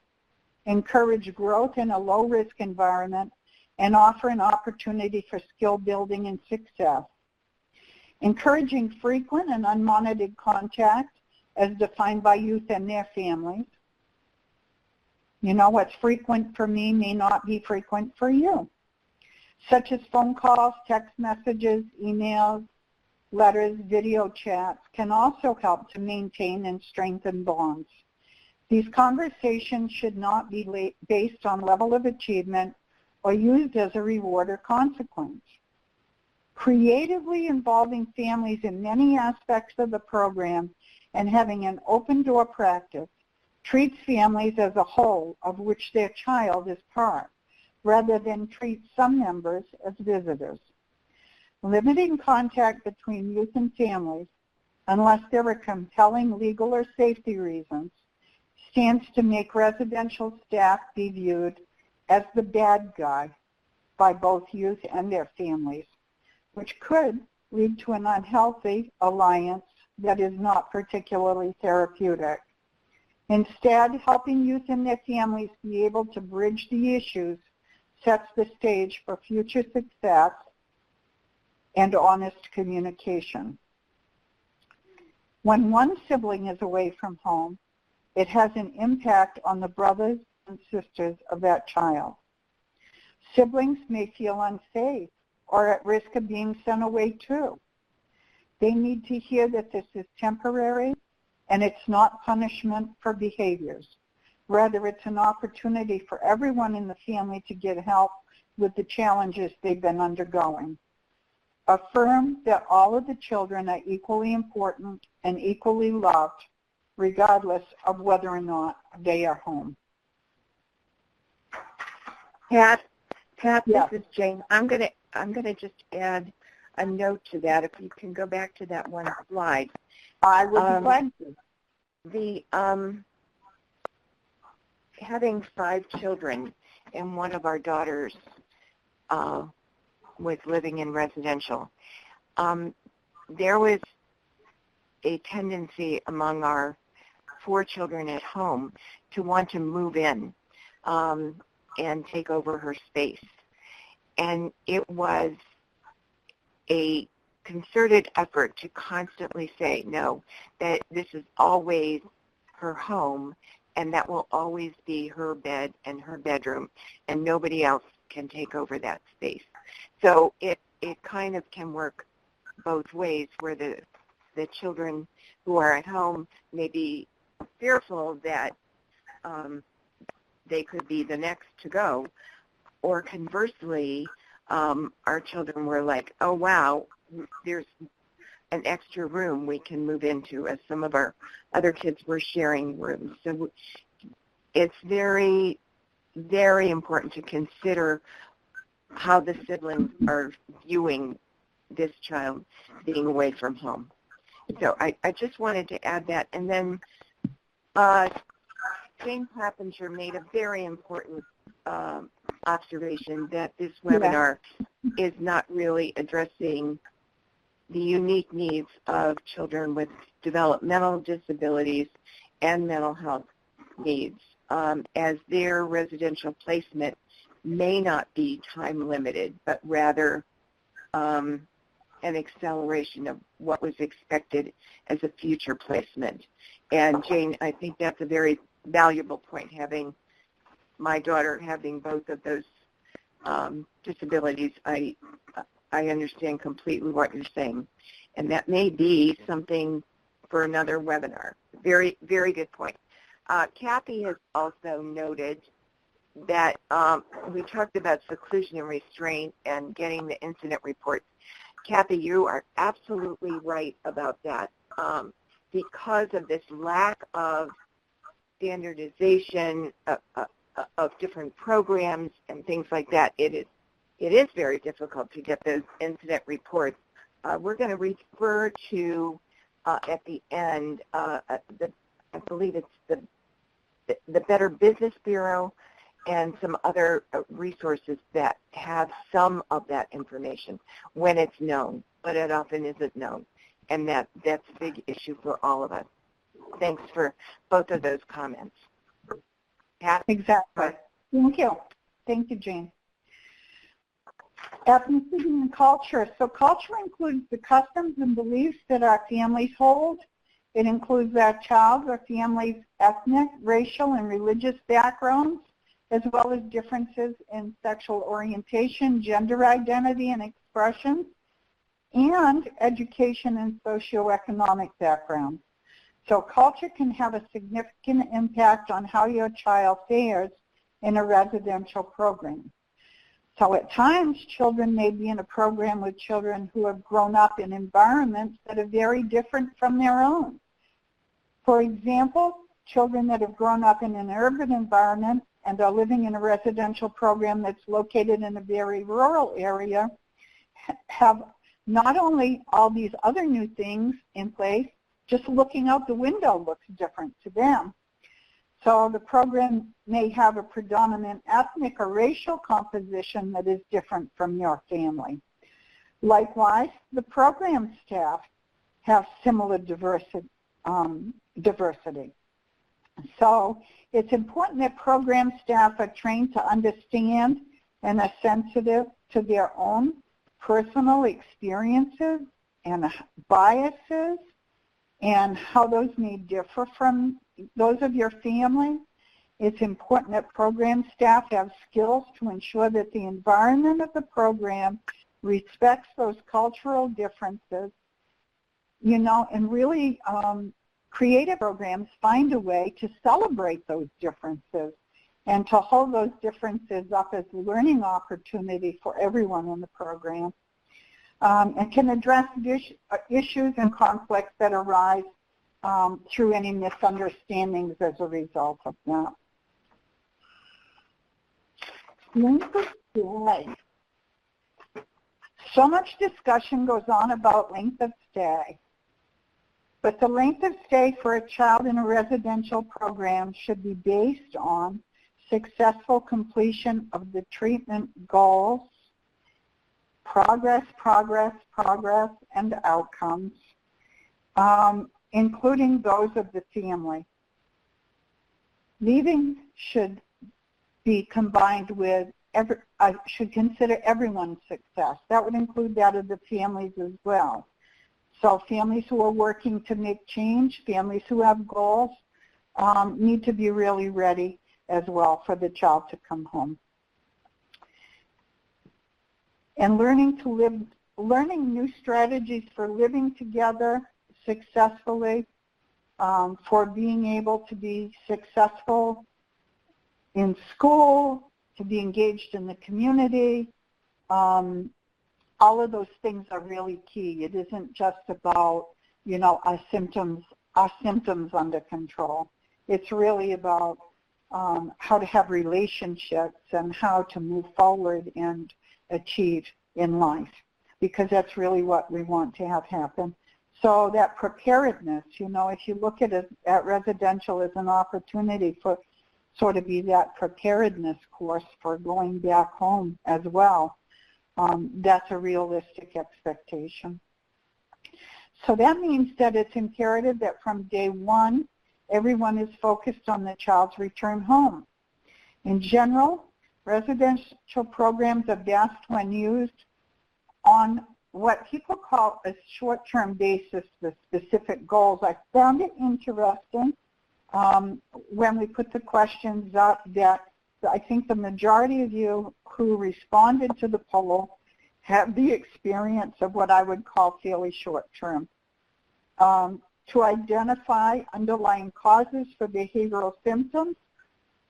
encourage growth in a low-risk environment, and offer an opportunity for skill building and success. Encouraging frequent and unmonitored contact as defined by youth and their families. You know, what's frequent for me may not be frequent for you, such as phone calls, text messages, emails, letters, video chats can also help to maintain and strengthen bonds. These conversations should not be based on level of achievement or used as a reward or consequence. Creatively involving families in many aspects of the program and having an open-door practice treats families as a whole of which their child is part, rather than treat some members as visitors. Limiting contact between youth and families, unless there are compelling legal or safety reasons, stands to make residential staff be viewed as the bad guy by both youth and their families, which could lead to an unhealthy alliance that is not particularly therapeutic. Instead, helping youth and their families be able to bridge the issues sets the stage for future success and honest communication. When one sibling is away from home, it has an impact on the brothers and sisters of that child. Siblings may feel unsafe or at risk of being sent away too. They need to hear that this is temporary and it's not punishment for behaviors. Rather, it's an opportunity for everyone in the family to get help with the challenges they've been undergoing. Affirm that all of the children are equally important and equally loved, regardless of whether or not they are home. Pat, Yes. This is Jane. I'm gonna just add a note to that. If you can go back to that one slide. I would be glad to. The having 5 children, and one of our daughters was living in residential. There was a tendency among our 4 children at home to want to move in and take over her space. and it was a concerted effort to constantly say, no, that this is always her home, and that will always be her bed and her bedroom, and nobody else can take over that space. So it kind of can work both ways, where the children who are at home may be fearful that they could be the next to go, or conversely, our children were like, oh, wow, there's an extra room we can move into, as some of our other kids were sharing rooms. So it's very, very important to consider how the siblings are viewing this child being away from home. So I just wanted to add that. And then Jane Clappinger made a very important observation that this webinar is not really addressing the unique needs of children with developmental disabilities and mental health needs, as their residential placement may not be time limited, but rather an acceleration of what was expected as a future placement. And Jane, I think that's a very valuable point, having my daughter having both of those disabilities. I understand completely what you're saying, and that may be something for another webinar. Very, very good point. Kathy has also noted that we talked about seclusion and restraint and getting the incident reports. Kathy, you are absolutely right about that. Because of this lack of standardization of different programs and things like that, it is very difficult to get those incident reports. We're going to refer to, at the end, I believe it's the Better Business Bureau and some other resources that have some of that information when it's known, but it often isn't known. And that's a big issue for all of us. Thanks for both of those comments. Pat? Exactly. Thank you. Thank you, Jane. Ethnicity and culture. So culture includes the customs and beliefs that our families hold. It includes our child's or family's ethnic, racial, and religious backgrounds, as well as differences in sexual orientation, gender identity, and expression, and education and socioeconomic backgrounds. So culture can have a significant impact on how your child fares in a residential program. So at times, children may be in a program with children who have grown up in environments that are very different from their own. For example, children that have grown up in an urban environment and are living in a residential program that's located in a very rural area have not only all these other new things in place, just looking out the window looks different to them. So the program may have a predominant ethnic or racial composition that is different from your family. Likewise, the program staff have similar diversity. So it's important that program staff are trained to understand and are sensitive to their own personal experiences and biases and how those may differ from those of your family. It's important that program staff have skills to ensure that the environment of the program respects those cultural differences, you know, and really creative programs find a way to celebrate those differences and to hold those differences up as a learning opportunity for everyone in the program, and can address issues and conflicts that arise through any misunderstandings as a result of that. Length of stay. So much discussion goes on about length of stay, but the length of stay for a child in a residential program should be based on successful completion of the treatment goals, progress, and outcomes, including those of the family. Leaving should be combined with should consider everyone's success. That would include that of the families as well. So families who are working to make change, families who have goals, need to be really ready as well for the child to come home. And learning new strategies for living together successfully, for being able to be successful in school, to be engaged in the community. All of those things are really key. It isn't just about, our symptoms under control. It's really about how to have relationships and how to move forward and achieve in life, because that's really what we want to have happen. So that preparedness, if you look at residential as an opportunity for sort of be that preparedness course for going back home as well, that's a realistic expectation. So that means that it's imperative that from day one, everyone is focused on the child's return home. In general, residential programs are best when used on what people call a short-term basis with specific goals. I found it interesting when we put the questions up that I think the majority of you who responded to the poll have the experience of what I would call fairly short-term. To identify underlying causes for behavioral symptoms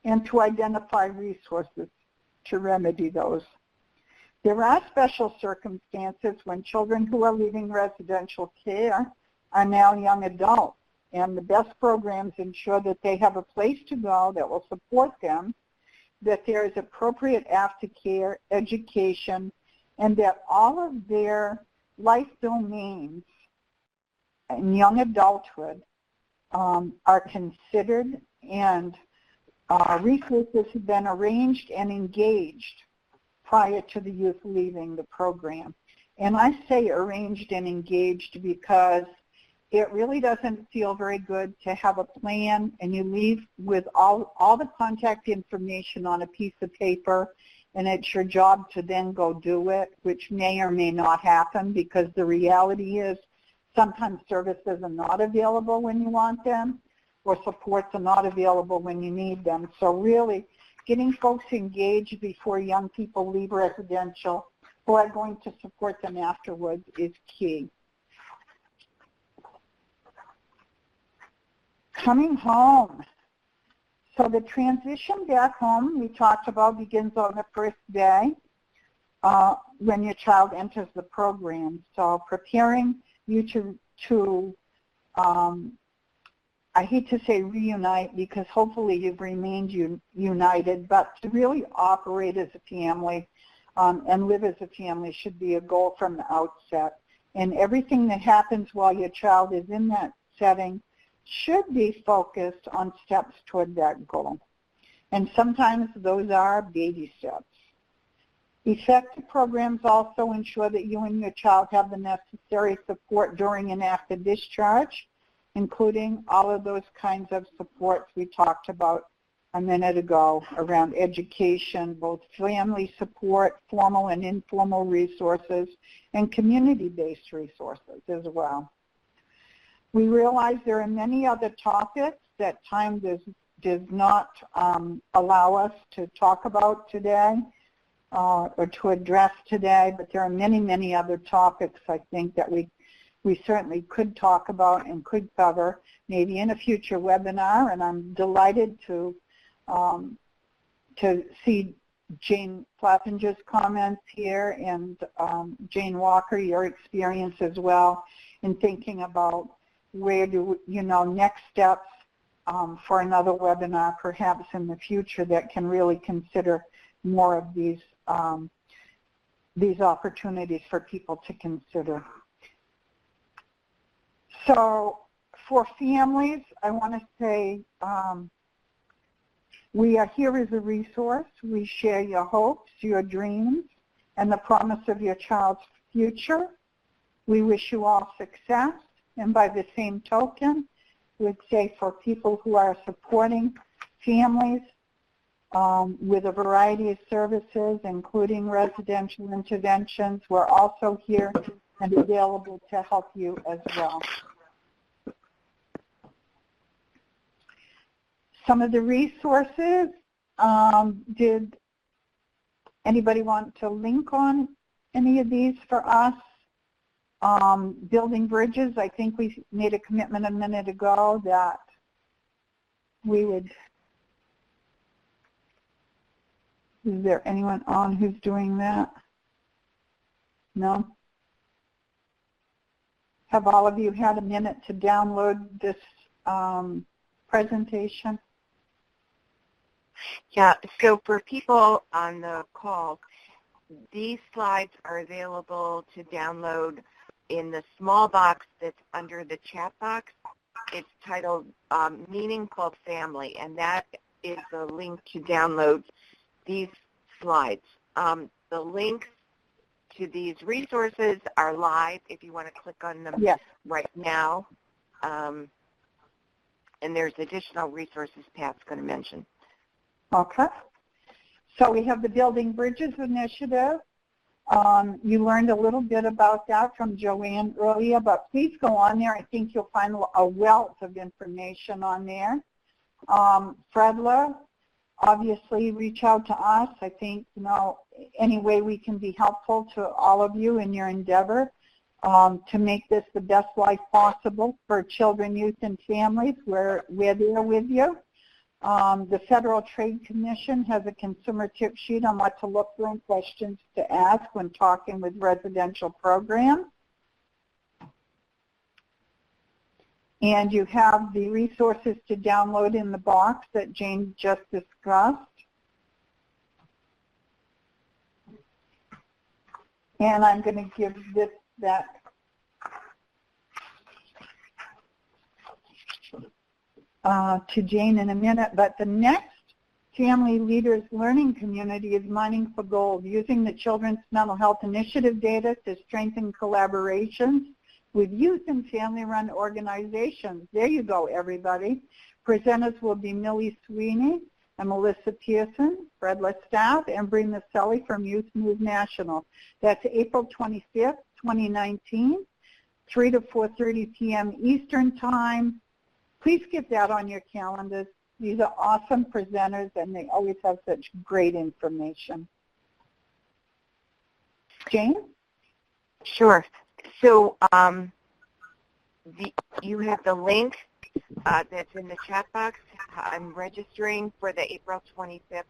and to identify resources to remedy those. There are special circumstances when children who are leaving residential care are now young adults, and the best programs ensure that they have a place to go that will support them, that there is appropriate aftercare, education, and that all of their life domains in young adulthood are considered, and resources have been arranged and engaged prior to the youth leaving the program. And I say arranged and engaged because it really doesn't feel very good to have a plan and you leave with all the contact information on a piece of paper, and it's your job to then go do it, which may or may not happen, because the reality is sometimes services are not available when you want them, or supports are not available when you need them. So really, getting folks engaged before young people leave residential who are going to support them afterwards is key. Coming home. So the transition back home, we talked about, begins on the first day when your child enters the program. So preparing you to I hate to say reunite, because hopefully you've remained united, but to really operate as a family and live as a family should be a goal from the outset. And everything that happens while your child is in that setting should be focused on steps toward that goal. And sometimes those are baby steps. Effective programs also ensure that you and your child have the necessary support during and after discharge, including all of those kinds of supports we talked about a minute ago around education, both family support, formal and informal resources, and community-based resources as well. We realize there are many other topics that time does not allow us to talk about today or to address today, but there are many, many other topics I think that we certainly could talk about and could cover maybe in a future webinar, and I'm delighted to see Jane Flappinger's comments here, and Jane Walker, your experience as well in thinking about where do, next steps for another webinar perhaps in the future that can really consider more of these opportunities for people to consider. So for families, I want to say we are here as a resource. We share your hopes, your dreams, and the promise of your child's future. We wish you all success. And by the same token, we'd say for people who are supporting families with a variety of services, including residential interventions. We're also here and available to help you as well. Some of the resources, did anybody want to link on any of these for us? Building bridges, I think we made a commitment a minute ago that we would. Is there anyone on who's doing that? No? Have all of you had a minute to download this presentation? Yeah, so for people on the call, these slides are available to download in the small box that's under the chat box. It's titled Meaningful Family, and that is the link to download these slides. The links to these resources are live if you want to click on them right now. And there's additional resources Pat's going to mention. Okay. So we have the Building Bridges initiative. You learned a little bit about that from Joanne earlier, but please go on there. I think you'll find a wealth of information on there. FREDLA, obviously reach out to us. I think, any way we can be helpful to all of you in your endeavor to make this the best life possible for children, youth, and families. We're there with you. The Federal Trade Commission has a consumer tip sheet on what to look for and questions to ask when talking with residential programs. And you have the resources to download in the box that Jane just discussed. And I'm going to give that to Jane in a minute, but the next Family Leaders Learning Community is Mining for Gold, using the Children's Mental Health Initiative data to strengthen collaborations with youth and family-run organizations. There you go, everybody. Presenters will be Millie Sweeney and Melissa Pearson, FREDLA staff, and Bree Maselli from Youth Move National. That's April 25th, 2019, 3 to 4:30 p.m. Eastern Time. Please get that on your calendars. These are awesome presenters, and they always have such great information. Jane? Sure. So you have the link that's in the chat box. I'm registering for the April 25th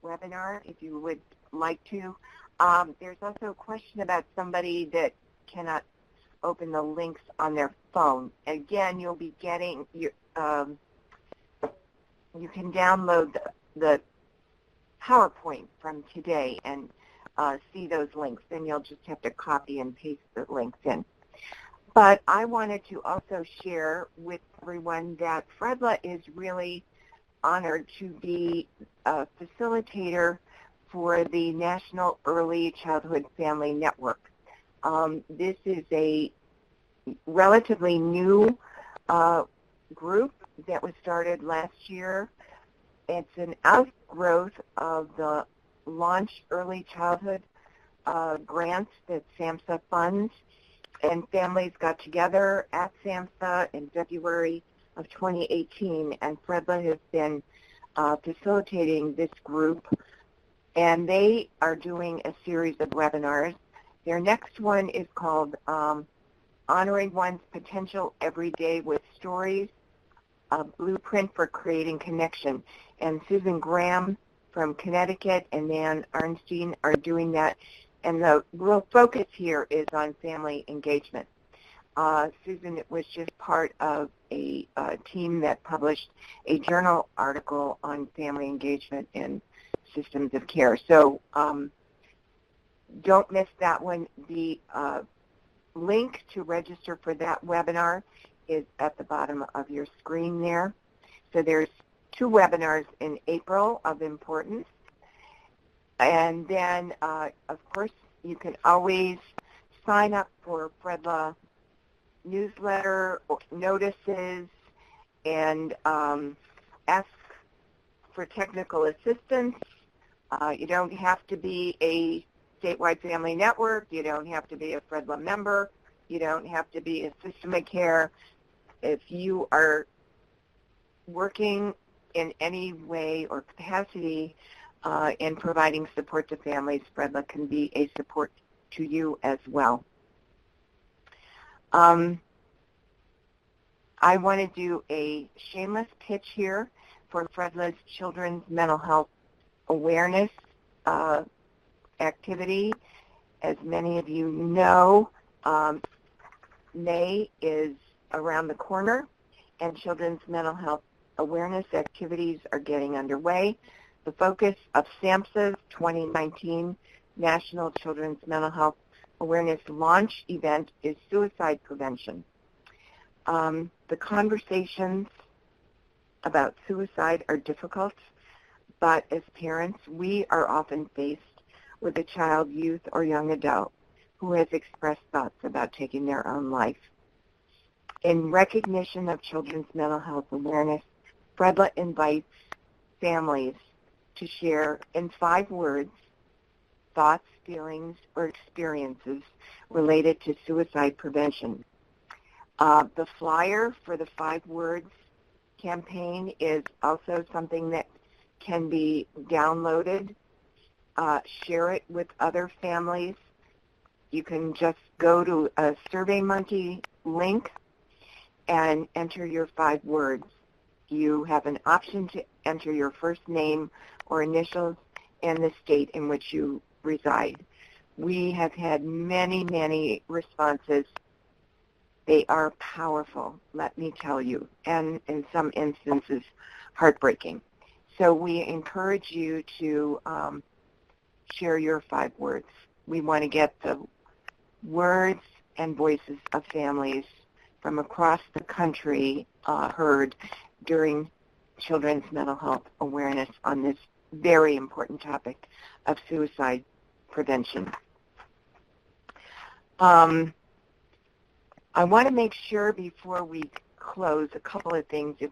webinar if you would like to. There's also a question about somebody that cannot open the links on their phone. Again, you'll be getting your, you can download the PowerPoint from today and see those links. Then you'll just have to copy and paste the links in. But I wanted to also share with everyone that FREDLA is really honored to be a facilitator for the National Early Childhood Family Network. This is a relatively new group that was started last year. It's an outgrowth of the Launch Early Childhood grants that SAMHSA funds, and families got together at SAMHSA in February of 2018, and FREDLA has been facilitating this group, and they are doing a series of webinars. Their next one is called Honoring One's Potential Every Day with Stories, a Blueprint for Creating Connection. And Susan Graham from Connecticut and Nan Arnstein are doing that. And the real focus here is on family engagement. Susan was just part of a team that published a journal article on family engagement and systems of care. So don't miss that one. The link to register for that webinar is at the bottom of your screen there. So there's 2 webinars in April of importance. And then, of course, you can always sign up for FREDLA newsletter notices and ask for technical assistance. You don't have to be a statewide family network. You don't have to be a FREDLA member. You don't have to be a system of care. If you are working in any way or capacity in providing support to families, FREDLA can be a support to you as well. I want to do a shameless pitch here for FREDLA's Children's Mental Health Awareness activity. As many of you know, May is around the corner, and children's mental health awareness activities are getting underway. The focus of SAMHSA's 2019 National Children's Mental Health Awareness Launch event is suicide prevention. The conversations about suicide are difficult, but as parents, we are often faced with a child, youth, or young adult who has expressed thoughts about taking their own life. In recognition of children's mental health awareness, FREDLA invites families to share in 5 words thoughts, feelings, or experiences related to suicide prevention. The flyer for the 5 words campaign is also something that can be downloaded. Share it with other families. You can just go to a SurveyMonkey link and enter your 5 words. You have an option to enter your first name or initials and the state in which you reside. We have had many, many responses. They are powerful, let me tell you, and in some instances, heartbreaking. So we encourage you to share your 5 words. We want to get the words and voices of families from across the country heard during Children's Mental Health Awareness on this very important topic of suicide prevention. I want to make sure before we close a couple of things. If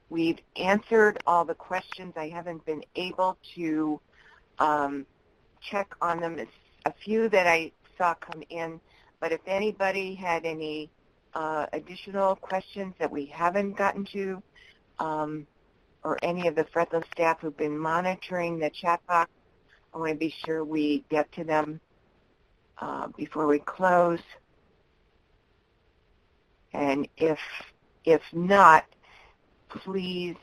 we've answered all the questions, I haven't been able to check on them. It's a few that I saw come in, but if anybody had any additional questions that we haven't gotten to, or any of the FREDLA staff who've been monitoring the chat box, I want to be sure we get to them before we close. And if not, please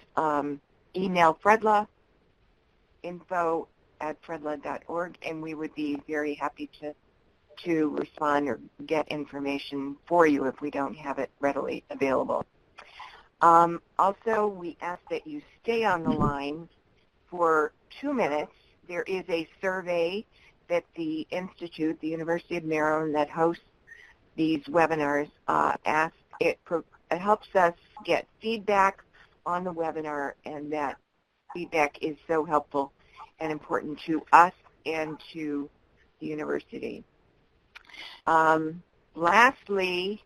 email FREDLA, info@fredla.org, and we would be very happy to respond or get information for you if we don't have it readily available. Also, we ask that you stay on the line for 2 minutes. There is a survey that the Institute, the University of Maryland, that hosts these webinars, asks. It helps us get feedback on the webinar, and that feedback is so helpful and important to us and to the university. Lastly,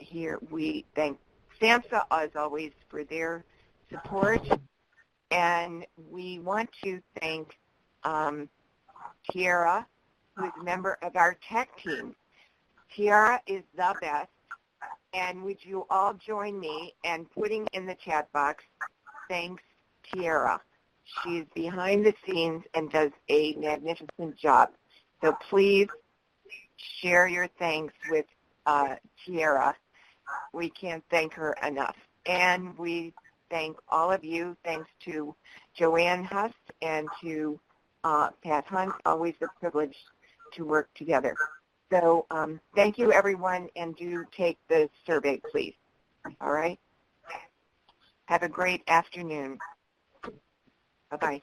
here we thank SAMHSA, as always, for their support, and we want to thank Tiara, who is a member of our tech team. Tiara is the best, and would you all join me in putting in the chat box, thanks, Tiara. She's behind the scenes and does a magnificent job. So please share your thanks with Tiara. We can't thank her enough. And we thank all of you. Thanks to Joanne Huss and to Pat Hunt. Always a privilege to work together. So thank you, everyone, and do take the survey, please. All right? Have a great afternoon. Bye-bye.